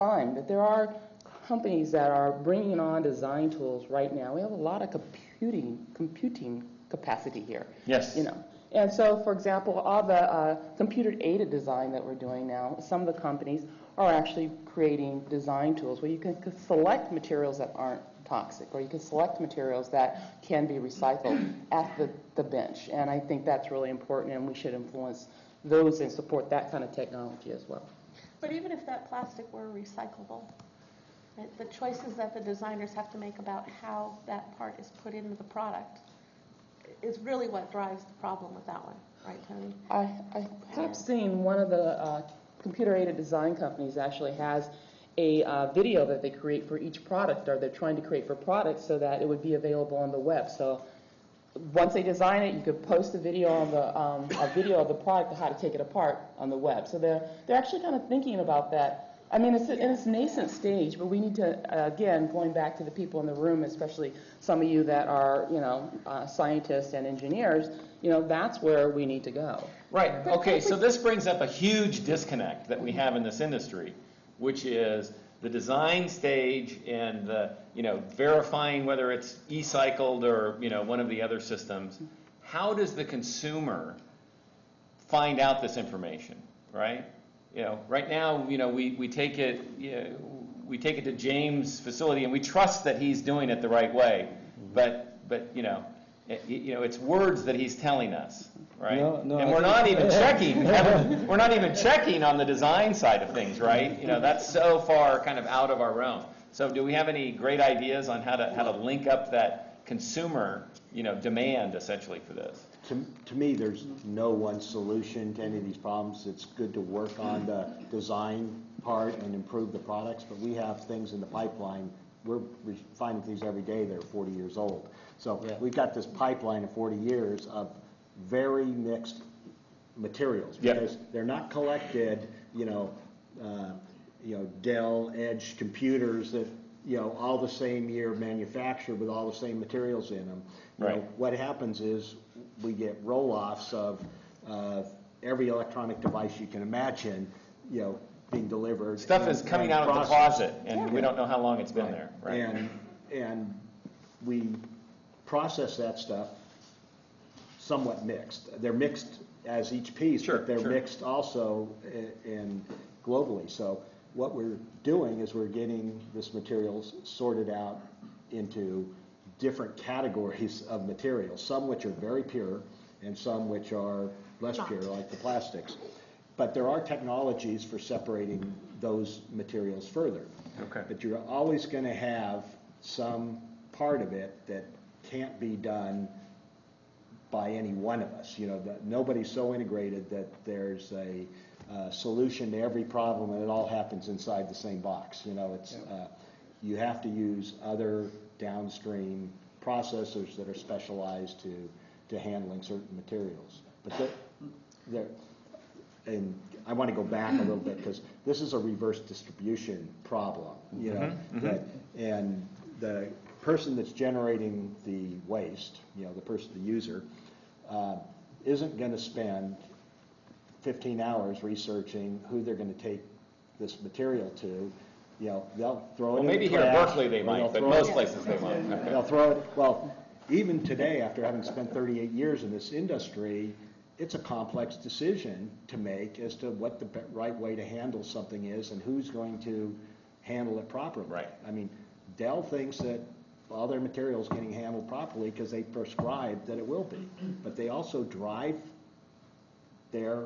time that there are companies that are bringing on design tools right now. We have a lot of computing capacity here. Yes. You know, and so, for example, all the computer-aided design that we're doing now, some of the companies are actually creating design tools where you can select materials that aren't toxic, or you can select materials that can be recycled at the bench. And I think that's really important, and we should influence those and support that kind of technology as well. But even if that plastic were recyclable, right, the choices that the designers have to make about how that part is put into the product is really what drives the problem with that one, right, Tony? I have seen one of the computer-aided design companies actually has a video that they create for each product, or they're trying to create for products so that it would be available on the web. So once they design it, you could post a video on a video of the product of how to take it apart on the web. So they're actually kind of thinking about that. I mean, it's in its nascent stage, but we need to, again, going back to the people in the room, especially some of you that are, scientists and engineers, that's where we need to go. Right. Okay, so this brings up a huge disconnect that we have in this industry, which is the design stage and the, verifying whether it's e-cycled or, one of the other systems. How does the consumer find out this information, right? Right now, we take it, we take it to James' facility and we trust that he's doing it the right way. But it's words that he's telling us, right? No, and we're not even checking. We're not even checking on the design side of things, right? That's so far kind of out of our realm. So, do we have any great ideas on how to link up that consumer, demand essentially for this? To me, there's no one solution to any of these problems. It's good to work on the design part and improve the products, but we have things in the pipeline. We're finding things every day that are 40 years old. So we've got this pipeline of 40 years of very mixed materials because they're not collected, Dell Edge computers that all the same year manufactured with all the same materials in them. What happens is we get roll-offs of every electronic device you can imagine, being delivered. Stuff is coming out of the closet, and we don't know how long it's been there. Right? And we process that stuff somewhat mixed. They're mixed as each piece, but they're mixed also in globally. So what we're doing is we're getting this materials sorted out into different categories of materials, some which are very pure and some which are less pure, like the plastics. But there are technologies for separating those materials further. Okay. But you're always going to have some part of it that can't be done by any one of us. That nobody's so integrated that there's a solution to every problem and it all happens inside the same box. You have to use other downstream processors that are specialized to handling certain materials. But and I want to go back a little bit because this is a reverse distribution problem, and the person that's generating the waste, the user, isn't going to spend 15 hours researching who they're going to take this material to. They'll throw it in maybe the here at trash, Berkeley they might, but most places they won't. Okay. They'll throw it. Well, even today, after having spent 38 years in this industry, it's a complex decision to make as to what the right way to handle something is and who's going to handle it properly. Right. I mean, Dell thinks that all their material is getting handled properly because they prescribe that it will be. But they also drive their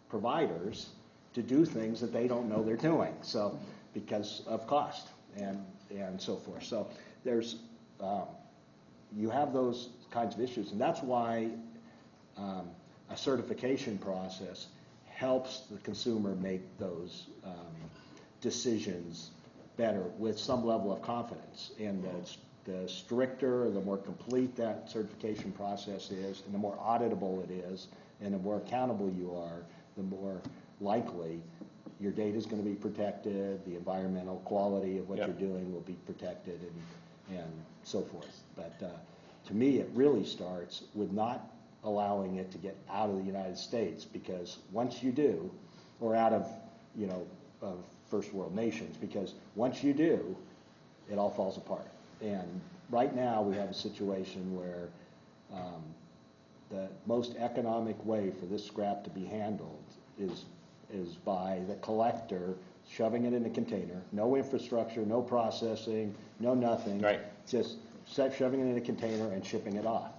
providers to do things that they don't know they're doing, so because of cost and so forth. So there's you have those kinds of issues, and that's why a certification process helps the consumer make those decisions better with some level of confidence. And the stricter, the more complete that certification process is, and the more auditable it is, and the more accountable you are, the more likely your data is going to be protected, the environmental quality of what you're doing will be protected, and so forth. But to me, it really starts with not allowing it to get out of the United States, because once you do, or out of, of first world nations, because once you do, it all falls apart. And right now, we have a situation where the most economic way for this scrap to be handled is by the collector shoving it in a container, no infrastructure, no processing, no nothing. Right. Just shoving it in a container and shipping it off.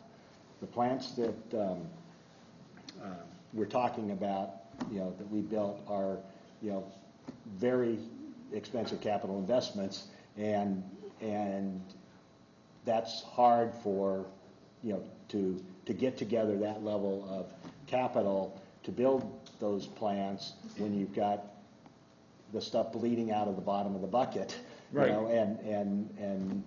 The plants that we're talking about, that we built are, very expensive capital investments, and that's hard for, to get together that level of capital to build those plants when you've got the stuff bleeding out of the bottom of the bucket, Right. And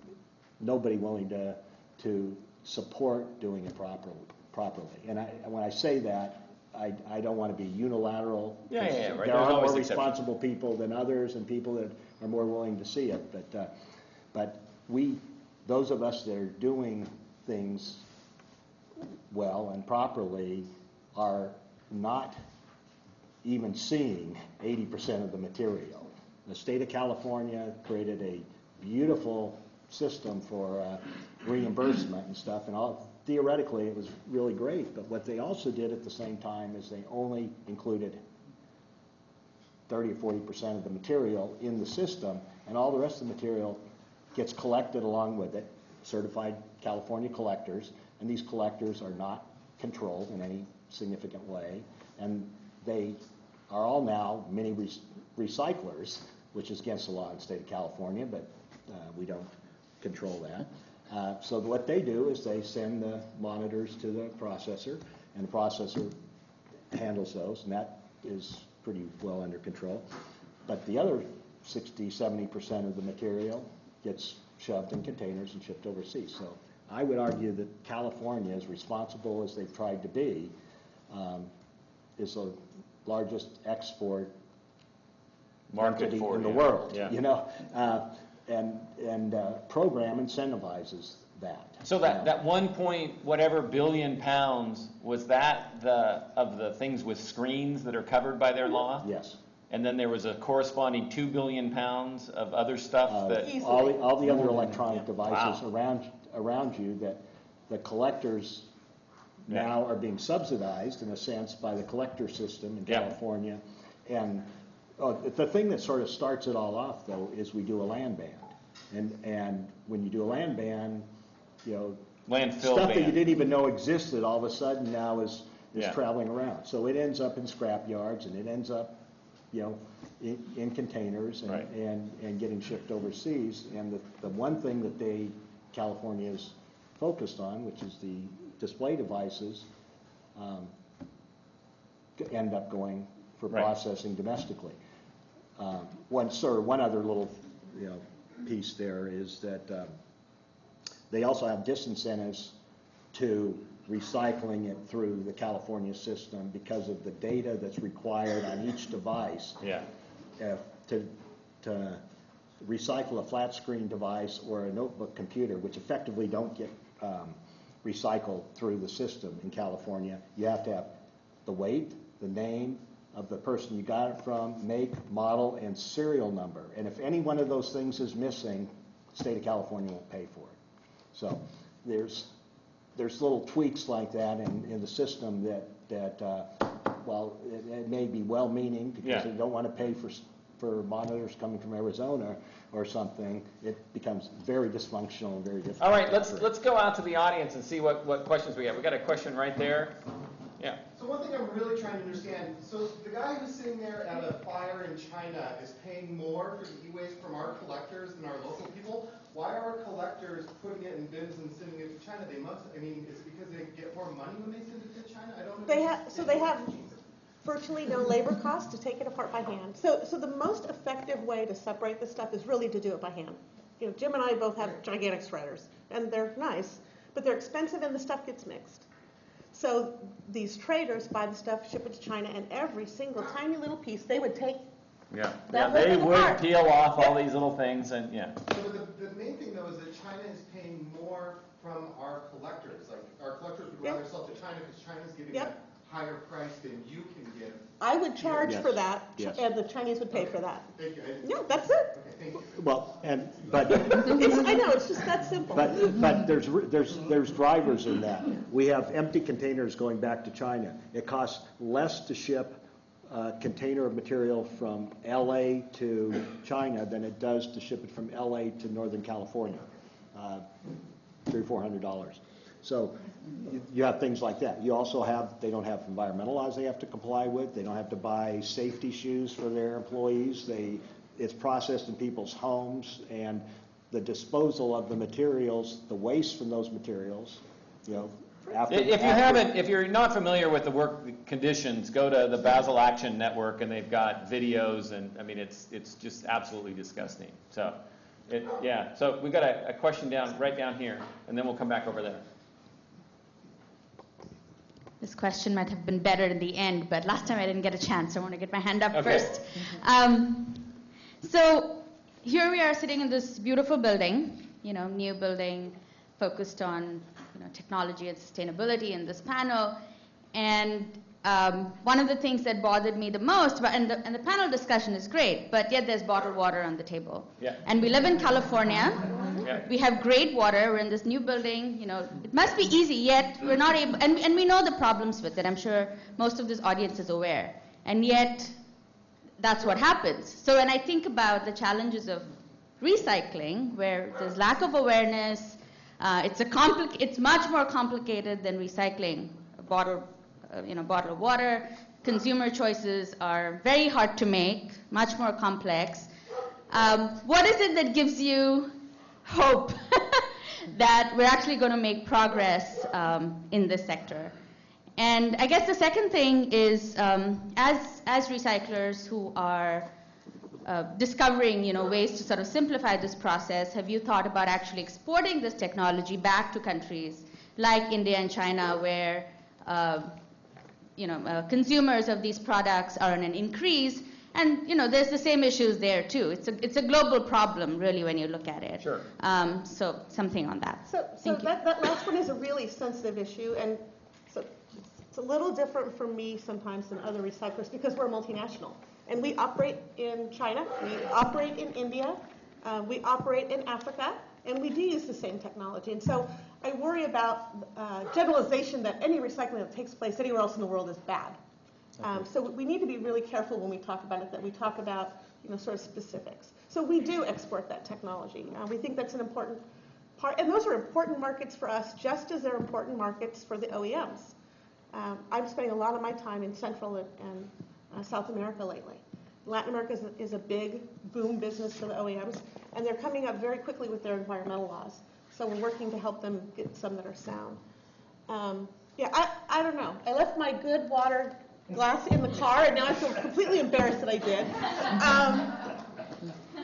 nobody willing to support doing it properly. And when I say that, I don't want to be unilateral. Yeah, right. There There's are always more exceptions. responsible people than others, and people that are more willing to see it. But those of us that are doing things well and properly are not even seeing 80% of the material. The state of California created a beautiful system for reimbursement and stuff, and theoretically it was really great, but what they also did at the same time is they only included 30 or 40% of the material in the system, and all the rest of the material gets collected along with it, certified California collectors, and these collectors are not controlled in any significant way, and they are all now mini recyclers, which is against the law in the state of California, but we don't control that. So what they do is they send the monitors to the processor, and the processor handles those, and that is pretty well under control. But the other 60-70% of the material gets shoved in containers and shipped overseas. So I would argue that California, as responsible as they've tried to be, is the largest export Market entity for in the it, world. yeah. And program incentivizes that. So that 1 point whatever billion pounds, was that of the things with screens that are covered by their law? Yes. And then there was a corresponding 2 billion pounds of other stuff that, All the other electronic devices Wow. around you that the collectors Yeah. now are being subsidized in a sense by the collector system in Yeah. California. And the thing that sort of starts it all off, though, is we do a land ban. And when you do a land ban, landfill stuff that you ban. didn't even know existed all of a sudden now is Yeah. traveling around. So it ends up in scrap yards, and it ends up, in containers and, Right. and getting shipped overseas. And the one thing that California is focused on, which is the display devices, end up going for Right. processing domestically. One other little, piece there is that they also have disincentives to recycling it through the California system because of the data that's required on each device. Yeah. To recycle a flat screen device or a notebook computer, which effectively don't get recycled through the system in California, you have to have the weight, the name of the person you got it from, make, model, and serial number. And if any one of those things is missing, the state of California won't pay for it. So there's little tweaks like that in the system that while it may be well-meaning because Yeah. they don't want to pay for monitors coming from Arizona or something, it becomes very dysfunctional and very difficult. All right, let's go out to the audience and see what questions we have. We got a question right there. Yeah. So one thing I'm really trying to understand, so the guy who's sitting there at a fire in China is paying more for the e-waste from our collectors than our local people. Why are our collectors putting it in bins and sending it to China? Is it because they get more money when they send it to China? I don't know. They have virtually no labor cost to take it apart by hand. So the most effective way to separate this stuff is really to do it by hand. Jim and I both have gigantic shredders, and they're nice, but they're expensive and the stuff gets mixed. So these traders buy the stuff, ship it to China, and every single tiny little piece they would take. Yeah. That They whole thing would apart. peel off all these little things and yeah. So the main thing though is that China is paying more from our collectors. Like our collectors would rather sell to China because China's giving Yep. them higher price than you can give. I would charge Yes. for that, Yes. and the Chinese would pay for that. Thank you. No, that's it. Okay, thank you. Well, but I know, it's just that simple. But there's drivers in that. We have empty containers going back to China. It costs less to ship a container of material from LA to China than it does to ship it from LA to Northern California, $300 or $400. So you have things like that. You also have, they don't have environmental laws they have to comply with. They don't have to buy safety shoes for their employees. It's processed in people's homes, and the disposal of the materials, the waste from those materials, If you're not familiar with the work conditions, go to the Basel Action Network, and they've got videos, and I mean, it's just absolutely disgusting. So, so we've got a question right down here, and then we'll come back over there. This question might have been better in the end, but last time I didn't get a chance. I want to get my hand up Okay. first. So here we are sitting in this beautiful building, new building focused on technology and sustainability in this panel. And one of the things that bothered me the most, and the panel discussion is great, but yet there's bottled water on the table. Yeah. And we live in California. Yeah. We have great water. We're in this new building. It must be easy, yet we're not able, and we know the problems with it. I'm sure most of this audience is aware. And yet, that's what happens. So when I think about the challenges of recycling, where there's lack of awareness, it's much more complicated than recycling a bottle of water. Consumer choices are very hard to make, much more complex. What is it that gives you hope that we're actually going to make progress in this sector? And I guess the second thing is, as recyclers who are discovering, ways to sort of simplify this process, have you thought about actually exporting this technology back to countries like India and China, where consumers of these products are on an increase? And there's the same issues there too. It's a global problem, really, when you look at it. Sure. So something on that. So that last one is a really sensitive issue, and so it's a little different for me sometimes than other recyclers because we're multinational. And we operate in China, we operate in India, we operate in Africa, and we do use the same technology. And so I worry about generalization that any recycling that takes place anywhere else in the world is bad. So we need to be really careful when we talk about it, that we talk about sort of specifics. So we do export that technology. We think that's an important part, and those are important markets for us, just as they're important markets for the OEMs. I'm spending a lot of my time in Central and South America lately. Latin America is a big boom business for the OEMs, and they're coming up very quickly with their environmental laws. So we're working to help them get some that are sound. I don't know. I left my good water glass in the car, and now I feel completely embarrassed that I did.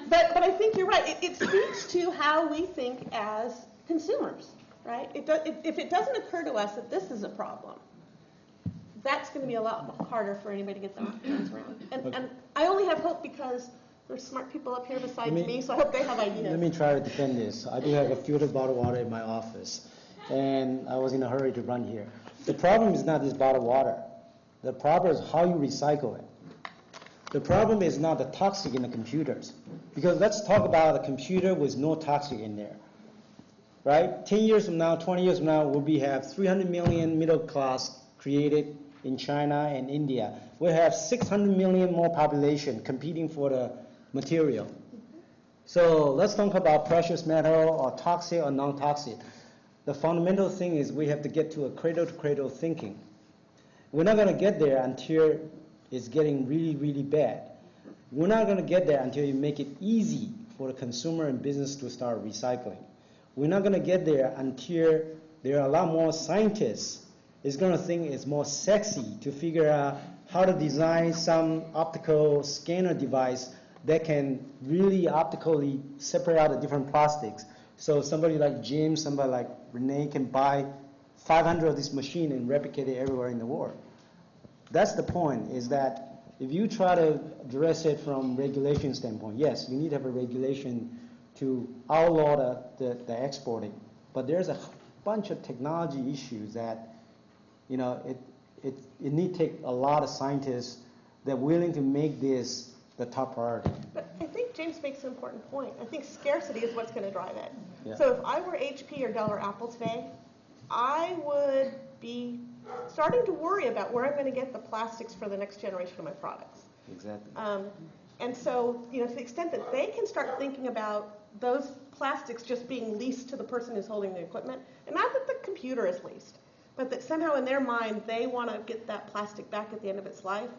But I think you're right. It speaks to how we think as consumers, right? If it doesn't occur to us that this is a problem, that's going to be a lot harder for anybody to get their hands around. And I only have hope because there's smart people up here besides me, so I hope they have ideas. Let me try to defend this. I do have a filtered bottled water in my office, and I was in a hurry to run here. The problem is not this bottled water. The problem is how you recycle it. The problem is not the toxic in the computers. Because let's talk about a computer with no toxic in there. Right? 10 years from now, 20 years from now, we'll have 300 million middle class created in China and India. We'll have 600 million more population competing for the material. So let's talk about precious metal or toxic or non-toxic. The fundamental thing is we have to get to a cradle-to-cradle thinking. We're not going to get there until it's getting really, really bad. We're not going to get there until you make it easy for the consumer and business to start recycling. We're not going to get there until there are a lot more scientists is going to think it's more sexy to figure out how to design some optical scanner device that can really optically separate out the different plastics. So somebody like Jim, somebody like Renee can buy 500 of this machine and replicate it everywhere in the world. That's the point, is that if you try to address it from regulation standpoint, yes, you need to have a regulation to outlaw the exporting. But there's a bunch of technology issues that, it need to take a lot of scientists that are willing to make this the top priority. But I think James makes an important point. I think scarcity is what's going to drive it. Yeah. So if I were HP or Dell or Apple today, I would be starting to worry about where I'm going to get the plastics for the next generation of my products. Exactly. And so, to the extent that they can start thinking about those plastics just being leased to the person who's holding the equipment, and not that the computer is leased, but that somehow in their mind they want to get that plastic back at the end of its life,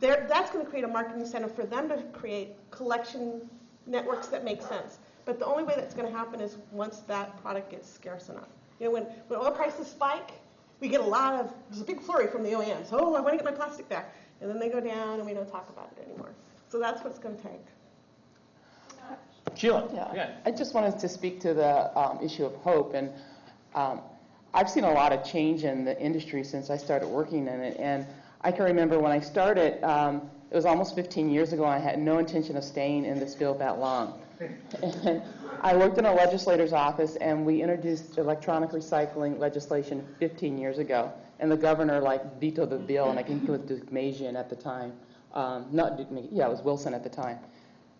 that's going to create a marketing incentive for them to create collection networks that make sense. But the only way that's going to happen is once that product gets scarce enough. When oil prices spike, we get there's a big flurry from the OEMs. Oh, I want to get my plastic back. And then they go down and we don't talk about it anymore. So that's what it's going to take. Sheila? Yeah. I just wanted to speak to the issue of hope. And I've seen a lot of change in the industry since I started working in it. And I can remember when I started, it was almost 15 years ago, and I had no intention of staying in this field that long. And I worked in a legislator's office, and we introduced electronic recycling legislation 15 years ago. And the governor vetoed the bill, and I think it was Dugmasian at the time. It was Wilson at the time.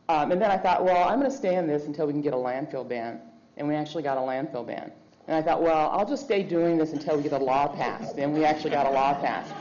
And then I thought, well, I'm going to stay in this until we can get a landfill ban. And we actually got a landfill ban. And I thought, well, I'll just stay doing this until we get a law passed. And we actually got a law passed.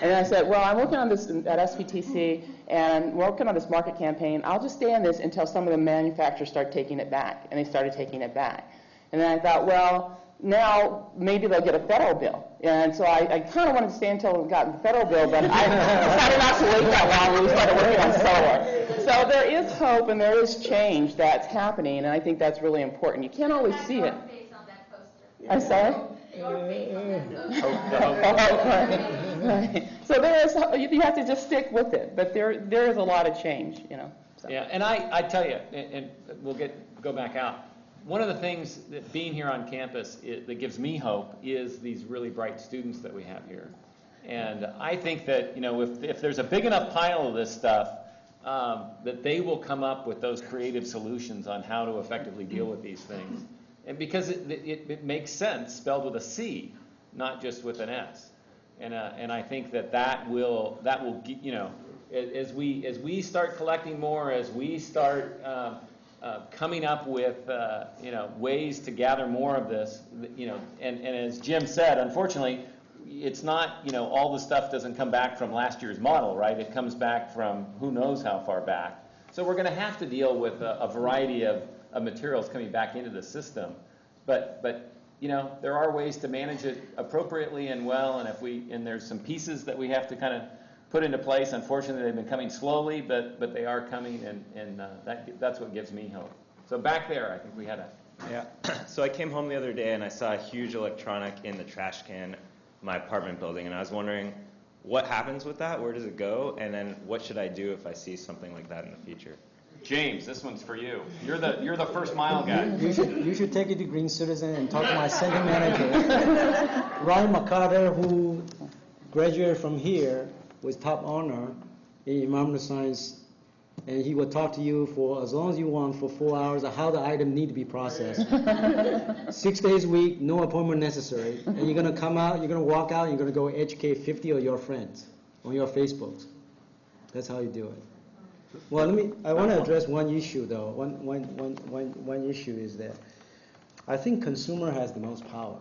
And then I said, well, I'm working on this at SPTC, and I'm working on this market campaign. I'll just stay in this until some of the manufacturers start taking it back. And they started taking it back. And then I thought, well, now maybe they'll get a federal bill. And so I kind of wanted to stay until we got the federal bill, but I decided not to wait that long when we started working on solar. So there is hope and there is change that's happening, and I think that's really important. You can't always see it. I'm sorry? Right. So you have to just stick with it, but there is a lot of change, So. Yeah, and I tell you, and we'll go back out. One of the things that being here on campus that gives me hope is these really bright students that we have here. And I think that, if there's a big enough pile of this stuff, that they will come up with those creative solutions on how to effectively deal with these things. And because it makes sense spelled with a C, not just with an S. And I think that will as we start collecting more, as we start coming up with ways to gather more of this, and as Jim said, unfortunately, it's not all the stuff doesn't come back from last year's model, right? It comes back from who knows how far back. So we're going to have to deal with a variety of materials coming back into the system, but there are ways to manage it appropriately and well, and there's some pieces that we have to kind of put into place. Unfortunately, they've been coming slowly, but they are coming, and that's what gives me hope. So back there, I think we had a... Yeah, so I came home the other day and I saw a huge electronic in the trash can in my apartment building, and I was wondering what happens with that, where does it go, and then what should I do if I see something like that in the future? James, this one's for you. You're the first mile guy. You should take it to Green Citizen and talk to my center manager, Ryan McCarter, who graduated from here with top honor in environmental science, and he will talk to you for as long as you want for 4 hours of how the item need to be processed. 6 days a week, no appointment necessary, and you're going to come out, you're going to walk out, and you're going to go educate 50 of your friends on your Facebooks. That's how you do it. Well, I want to address one issue though. One issue is that I think consumer has the most power.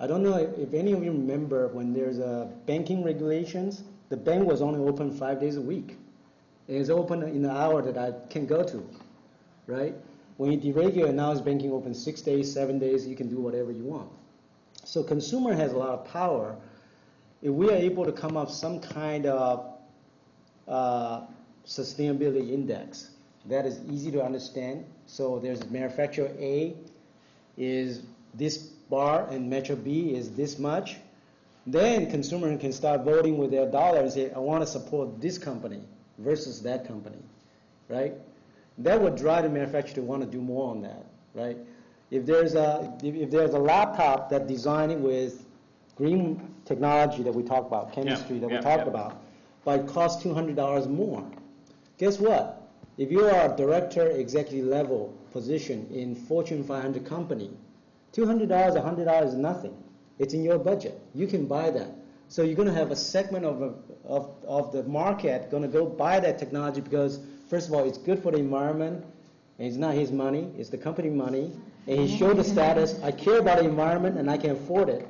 I don't know if any of you remember when there's banking regulations, the bank was only open 5 days a week. It's open in the hour that I can go to, right? When you deregulate, now it's banking open 6 days, 7 days, you can do whatever you want. So consumer has a lot of power. If we are able to come up some kind of sustainability index that is easy to understand. So there's manufacturer A is this bar and Metro B is this much. Then consumer can start voting with their dollar and say, I want to support this company versus that company, right? That would drive the manufacturer to want to do more on that, right? If there's a laptop that designed with green technology that we talk about, chemistry we talked about, but it costs $200 more. Guess what? If you are a director, executive level position in Fortune 500 company, $200, $100 is nothing. It's in your budget. You can buy that. So you're going to have a segment of the market going to go buy that technology because, first of all, it's good for the environment, and it's not his money, it's the company money, and he showed the status, I care about the environment and I can afford it,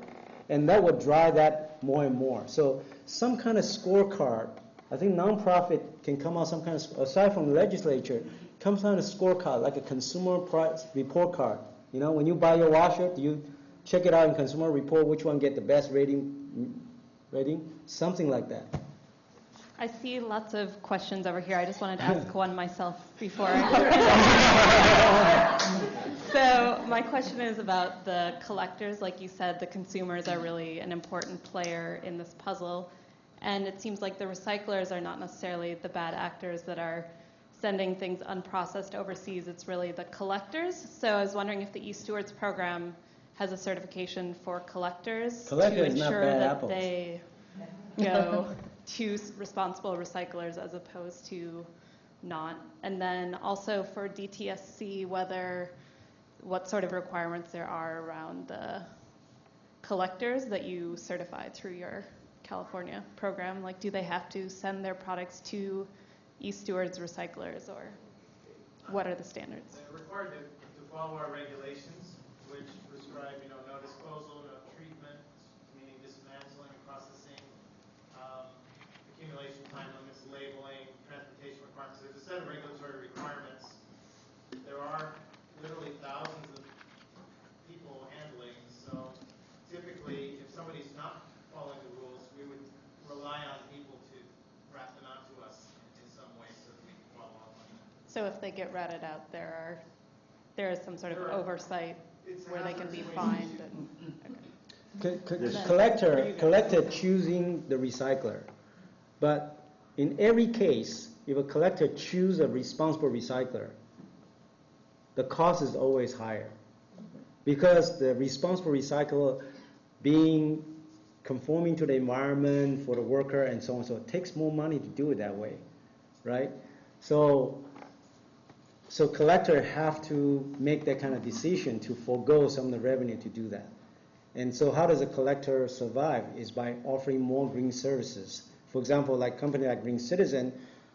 and that would drive that more and more. So some kind of scorecard, I think nonprofit can come out some kind of, aside from the legislature, comes out a scorecard, like a consumer price report card. You know, when you buy your washer, do you check it out in consumer report, which one get the best rating? Something like that. I see lots of questions over here. I just wanted to ask one myself before So my question is about the collectors. Like you said, the consumers are really an important player in this puzzle. And it seems like the recyclers are not necessarily the bad actors that are sending things unprocessed overseas. It's really the collectors. So I was wondering if the eStewards program has a certification for collectors to ensure that they go to responsible recyclers as opposed to not. And then also for DTSC, what sort of requirements there are around the collectors that you certify through your California program. Like, do they have to send their products to eStewards recyclers, or what are the standards? They're required to follow our regulations, which prescribe, no disposal, no treatment, meaning dismantling and processing, accumulation time limits, labeling, transportation requirements. There's a set of regulatory requirements. There are literally thousands of people handling, so typically, if somebody's not following the rules, we would rely on people to rat them out to us in some way so that we can follow up on that. So if they get ratted out, there is some sort of oversight where they can be fined. Collector choosing the recycler, but in every case, if a collector chooses a responsible recycler, the cost is always higher because the responsible recycler being conforming to the environment for the worker and so on, so it takes more money to do it that way, right? So collector have to make that kind of decision to forego some of the revenue to do that. And so how does a collector survive is by offering more green services. For example, like company like Green Citizen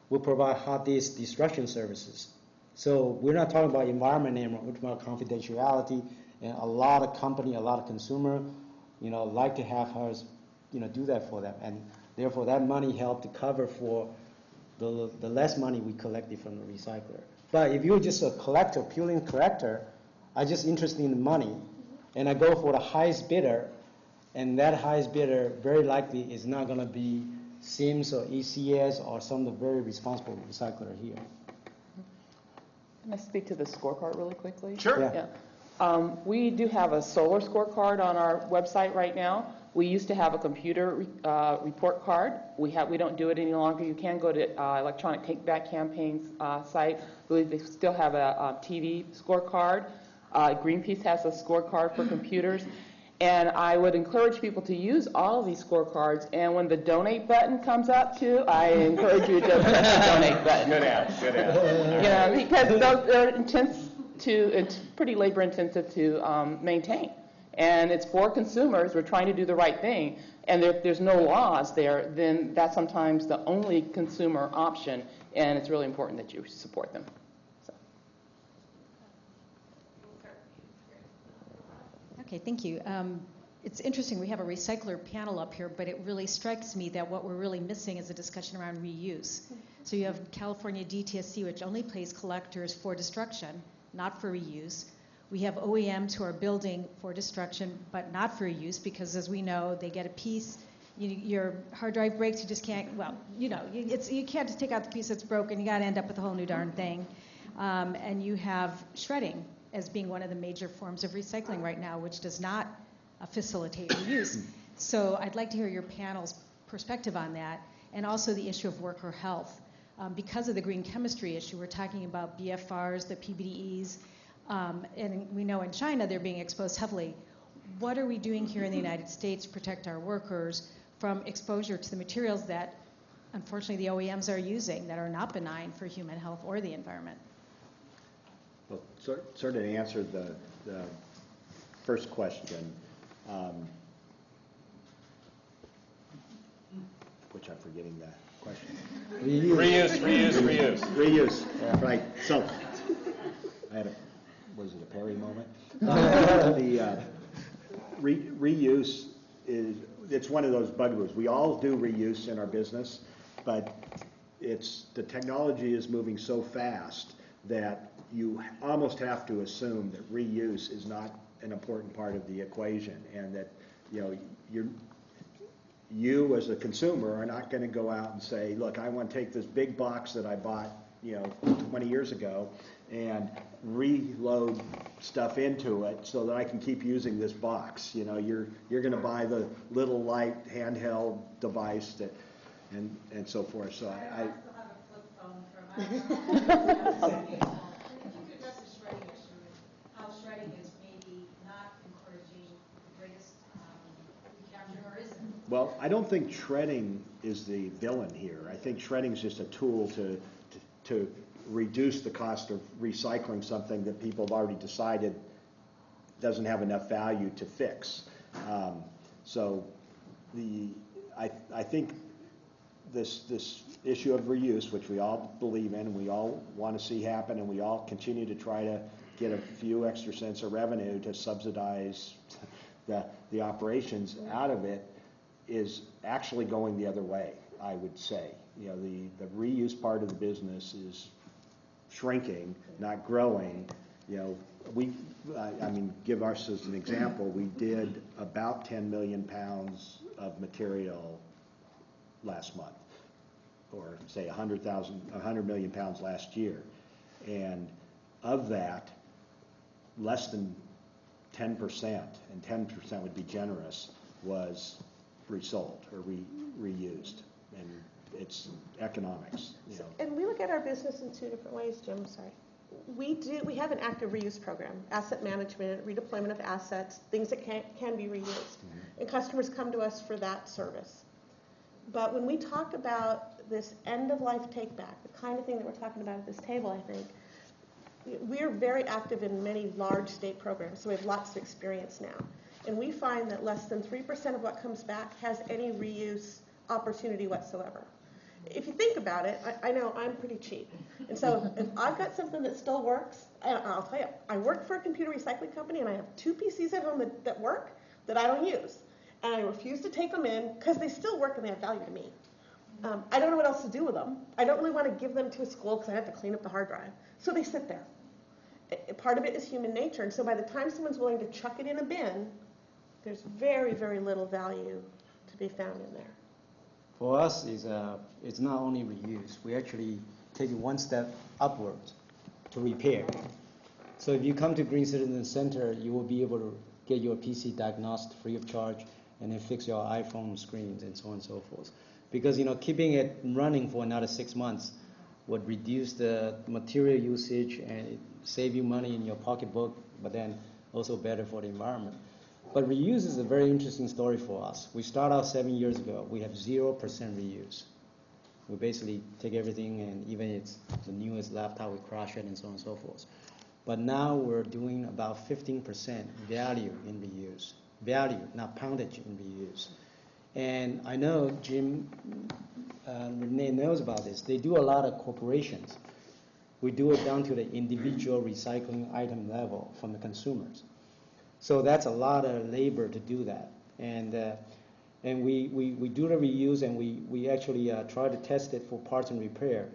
will provide hard disk destruction services. So we're not talking about environment anymore, we're talking about confidentiality, and a lot of company, a lot of consumer, like to have us, do that for them. And therefore that money help to cover for the less money we collected from the recycler. But if you're just a collector, purely collector, I'm just interested in the money, and I go for the highest bidder, and that highest bidder very likely is not going to be SIMS or ECS or some of the very responsible recycler here. Can I speak to the scorecard really quickly? Sure. Yeah. We do have a solar scorecard on our website right now. We used to have a computer report card. We don't do it any longer. You can go to Electronic Take Back Campaign's site. They still have a TV scorecard. Greenpeace has a scorecard for computers. And I would encourage people to use all of these scorecards. And when the donate button comes up too, I encourage you to press the donate button. Good ad. Because it's pretty labor intensive to maintain. And it's for consumers. We're trying to do the right thing. And if there's no laws there, then that's sometimes the only consumer option. And it's really important that you support them. Okay, thank you. It's interesting, we have a recycler panel up here, but it really strikes me that what we're really missing is a discussion around reuse. So you have California DTSC, which only pays collectors for destruction, not for reuse. We have OEMs who are building for destruction, but not for reuse, because as we know, they get a piece, your hard drive breaks, you just can't, you can't just take out the piece that's broken, you gotta end up with a whole new darn thing. And you have shredding as being one of the major forms of recycling right now, which does not facilitate reuse. So I'd like to hear your panel's perspective on that, and also the issue of worker health. Because of the green chemistry issue, we're talking about BFRs, the PBDEs, and we know in China they're being exposed heavily. What are we doing here in the United States to protect our workers from exposure to the materials that, unfortunately, the OEMs are using that are not benign for human health or the environment? Well, sort of to answer the first question, which I'm forgetting the question. Reuse. Reuse, right. So, I had was it a Perry moment? The reuse it's one of those bugbears. We all do reuse in our business, but the technology is moving so fast that you almost have to assume that reuse is not an important part of the equation, and that you as a consumer are not going to go out and say, look, I want to take this big box that I bought 20 years ago and reload stuff into it so that I can keep using this box. You're going to buy the little light handheld device and so forth. So I still have a flip phone from if you could address the shredding issue, how shredding is maybe not encouraging the greatest recapture, or is it? Well, I don't think shredding is the villain here. I think shredding is just a tool to reduce the cost of recycling something that people have already decided doesn't have enough value to fix. I think this issue of reuse, which we all believe in and we all want to see happen, and we all continue to try to get a few extra cents of revenue to subsidize the operations out of it, is actually going the other way, I would say. The reuse part of the business is shrinking, not growing. Give us as an example, we did about 10 million pounds of material last month, or say 100 million pounds last year. And of that, less than 10%, and 10% would be generous, was resold or reused. And it's economics. And we look at our business in two different ways, Jim. Sorry. We have an active reuse program, asset management, redeployment of assets, things that can be reused. Mm-hmm. And customers come to us for that service. But when we talk about this end-of-life take-back, the kind of thing that we're talking about at this table, I think, we're very active in many large state programs, so we have lots of experience now. And we find that less than 3% of what comes back has any reuse opportunity whatsoever. If you think about it, I know I'm pretty cheap. And so if I've got something that still works, and I'll tell you, I work for a computer recycling company, and I have 2 PCs at home that work that I don't use. And I refuse to take them in because they still work and they have value to me. I don't know what else to do with them. I don't really want to give them to a school because I have to clean up the hard drive. So they sit there. Part of it is human nature. And so by the time someone's willing to chuck it in a bin, there's very, very little value to be found in there. For us, it's not only reuse. We actually take it one step upwards to repair. So if you come to Green Citizen Center, you will be able to get your PC diagnosed free of charge, and then fix your iPhone screens and so on and so forth. Because keeping it running for another 6 months would reduce the material usage and save you money in your pocketbook, but then also better for the environment. But reuse is a very interesting story for us. We started out 7 years ago. We have 0% reuse. We basically take everything, and even it's the newest laptop, we crash it and so on and so forth. But now we're doing about 15% value in reuse. Value, not poundage in reuse. And I know Jim Renee knows about this. They do a lot of corporations. We do it down to the individual recycling item level from the consumers. So that's a lot of labor to do that. And we do the reuse, and we actually try to test it for parts and repair.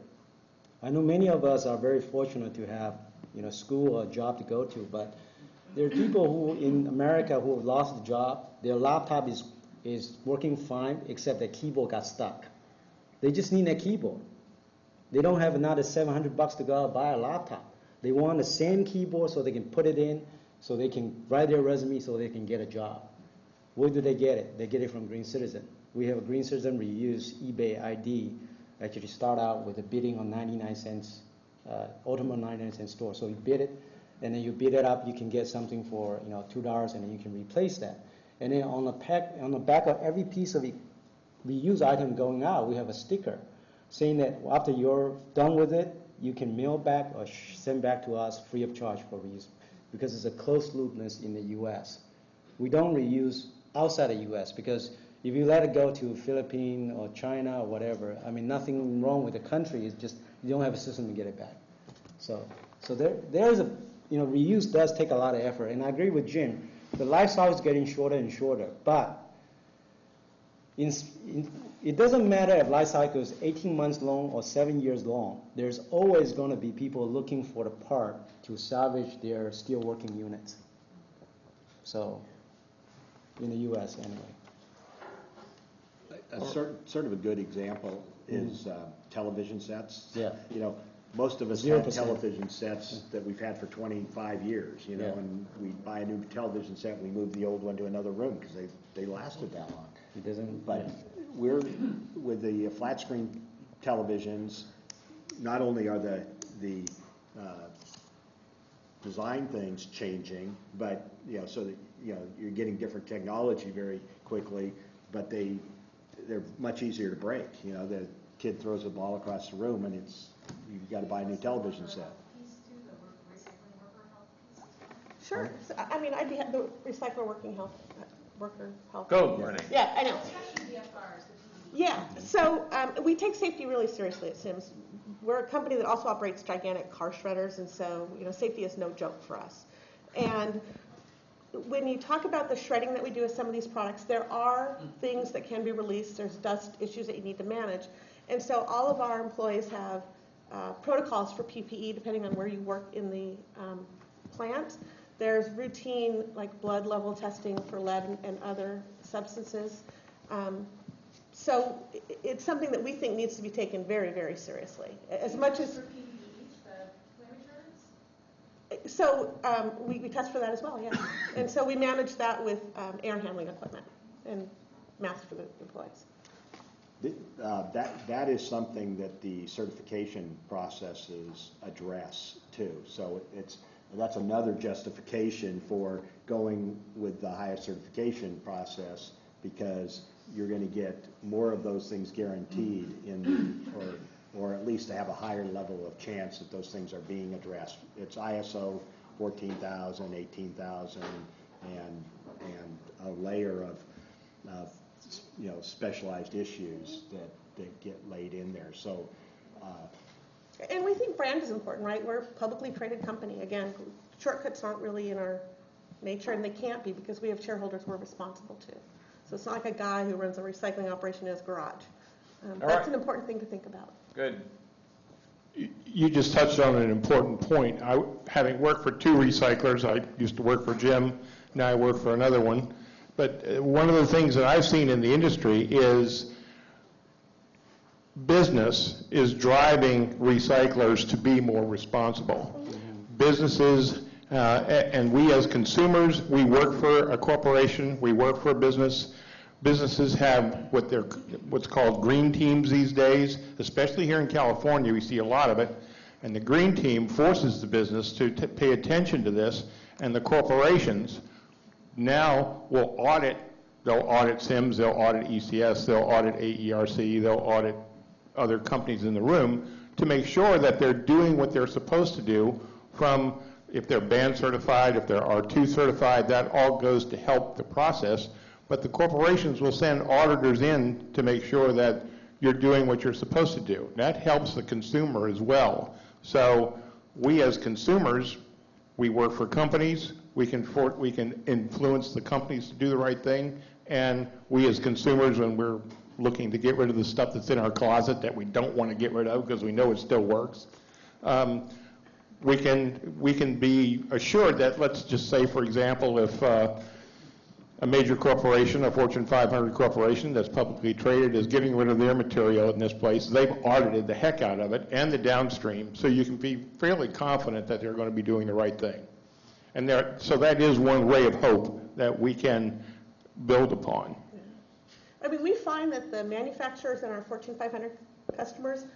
I know many of us are very fortunate to have school or job to go to, but there are people who in America who have lost the job. Their laptop is working fine, except their keyboard got stuck. They just need a keyboard. They don't have another $700 to go out and buy a laptop. They want the same keyboard so they can put it in, so they can write their resume, so they can get a job. Where do they get it? They get it from Green Citizen. We have a Green Citizen Reuse eBay ID. Actually start out with a bidding on 99 cents, ultimate 99 cent store. So you bid it, and then you bid it up. You can get something for $2, and then you can replace that. And then on the back of every piece of reuse item going out, we have a sticker saying that after you're done with it, you can mail back or send back to us free of charge for reuse, because it's a closed loopness in the U.S. We don't reuse outside the U.S. because If you let it go to Philippines or China or whatever, I mean, nothing wrong with the country. It's just you don't have a system to get it back. So there is a, reuse does take a lot of effort, and I agree with Jim. The life cycle is getting shorter and shorter, but it doesn't matter if life cycle is 18 months long or 7 years long. There's always going to be people looking for the part to salvage their steel working units. So, in the U.S. anyway. Sort of a good example is television sets. Yeah. Most of us 0%. have television sets that we've had for 25 years, Yeah. and we buy a new television set, we move the old one to another room because they lasted that long. It doesn't. But we're, with the flat screen televisions, not only are the design things changing, but, so that, you're getting different technology very quickly, but they're much easier to break. The kid throws a ball across the room and you've got to buy a new television set. Sure. So, I mean, I'd be the recycler worker health. Go, Renee. Yeah, I know. Yeah, so we take safety really seriously at Sims. We're a company that also operates gigantic car shredders, and so safety is no joke for us. And when you talk about the shredding that we do with some of these products, there are things that can be released. There's dust issues that you need to manage. And so all of our employees have protocols for PPE depending on where you work in the plant. There's routine like blood level testing for lead and other substances. So it's something that we think needs to be taken very, very seriously. As much as so we test for that as well, yeah. And so we manage that with air handling equipment and masks for the employees. That is something that the certification processes address too. So that's another justification for going with the highest certification process, because you're going to get more of those things guaranteed or at least to have a higher level of chance that those things are being addressed. It's ISO 14,000, 18,000, and a layer of specialized issues that get laid in there. So. And we think brand is important, right? We're a publicly traded company. Again, shortcuts aren't really in our nature, and they can't be because we have shareholders we're responsible to. So it's not like a guy who runs a recycling operation in his garage. That's an important thing to think about. Good. You just touched on an important point. Having worked for 2 recyclers, I used to work for Jim, now I work for another one. But one of the things that I've seen in the industry is business is driving recyclers to be more responsible. Businesses, and we as consumers, we work for a corporation, we work for a business. Businesses have what's called green teams these days, especially here in California, we see a lot of it. And the green team forces the business to pay attention to this, and the corporations now will audit. They'll audit SIMS, they'll audit ECS, they'll audit AERC, they'll audit other companies in the room to make sure that they're doing what they're supposed to do, from if they're band certified, if they're R2 certified, that all goes to help the process. But the corporations will send auditors in to make sure that you're doing what you're supposed to do. That helps the consumer as well. So we as consumers, we work for companies, we can influence the companies to do the right thing, and we as consumers, when we're looking to get rid of the stuff that's in our closet that we don't want to get rid of because we know it still works, we can be assured that, let's just say, for example, if a major corporation, a Fortune 500 corporation that's publicly traded, is getting rid of their material in this place, they've audited the heck out of it and the downstream, so you can be fairly confident that they're going to be doing the right thing. And so that is one ray of hope that we can build upon. I mean, we find that the manufacturers and our Fortune 500 customers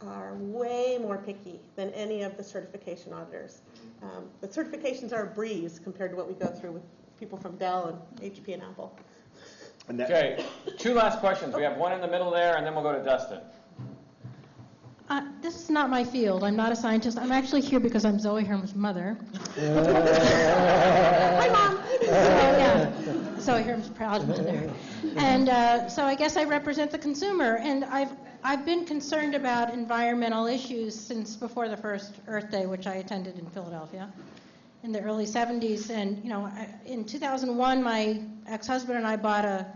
are way more picky than any of the certification auditors. The certifications are a breeze compared to what we go through with people from Dell and HP and Apple. Okay, 2 last questions. We have one in the middle there, and then we'll go to Dustin. This is not my field. I'm not a scientist. I'm actually here because I'm Zoe Herm's mother. Hi, Mom. So I hear him proud there. And so I guess I represent the consumer, and I've been concerned about environmental issues since before the first Earth Day, which I attended in Philadelphia in the early 70s. And, you know, in 2001, my ex-husband and I bought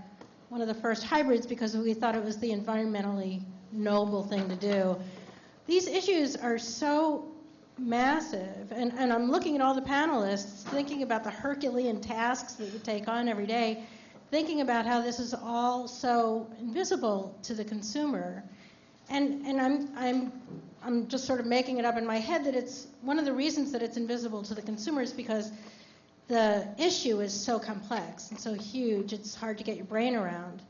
one of the first hybrids because we thought it was the environmentally noble thing to do. These issues are so massive, and I'm looking at all the panelists, thinking about the Herculean tasks that you take on every day, thinking about how this is all so invisible to the consumer. And I'm just sort of making it up in my head that it's one of the reasons that it's invisible to the consumer is because the issue is so complex and so huge, it's hard to get your brain around.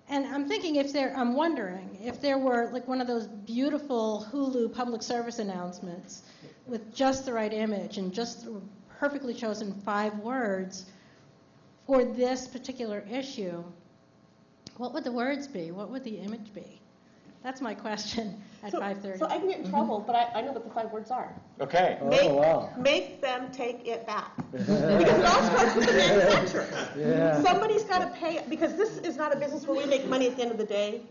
And I'm thinking I'm wondering if there were like one of those beautiful Hulu public service announcements with just the right image and just the perfectly chosen 5 words for this particular issue, what would the words be? What would the image be? That's my question at 5:30. So I can get in trouble, but I know what the 5 words are. Okay. Make them take it back. Because it all starts with the manufacturer. Yeah. Somebody's got to pay, because this is not a business where we make money at the end of the day.